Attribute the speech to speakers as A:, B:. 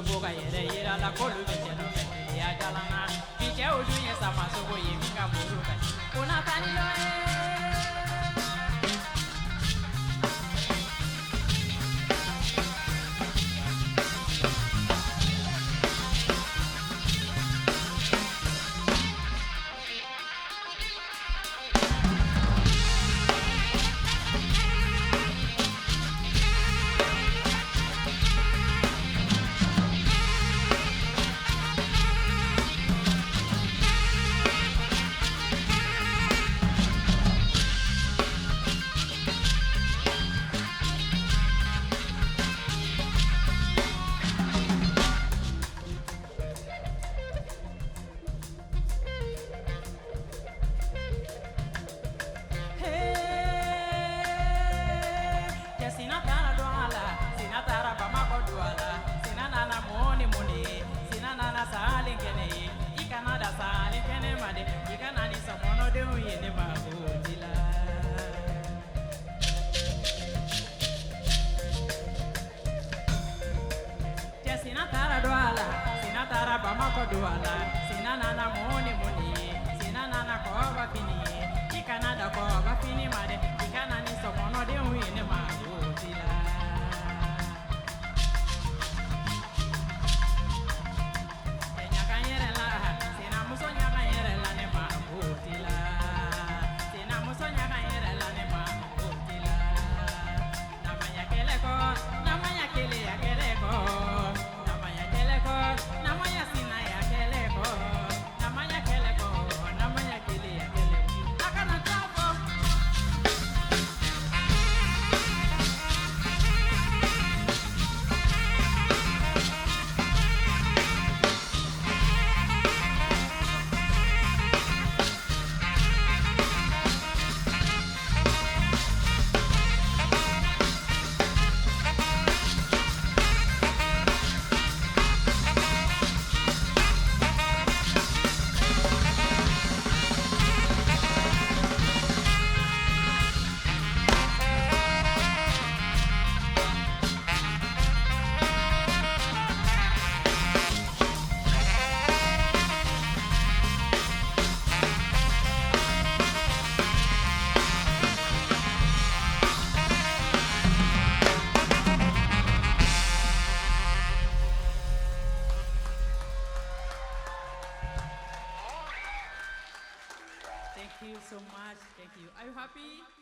A: Boga yere la kolu be jeno be ya jalana ki je oju yen sama so go yemi ka muru ka ona tani lo Duala, sinana moni moni, sinana kova fini, ikanada kova fini made, ikanani somono de wini magutila. Nyakanyerela, sinamuso nyakanyerela ne magutila, sinamuso nyakanyerela ne magutila. Namanya keleko, namanya kele ya keleko, namanya keleko, namanya sina. Thank you so much. Thank you. Are you happy?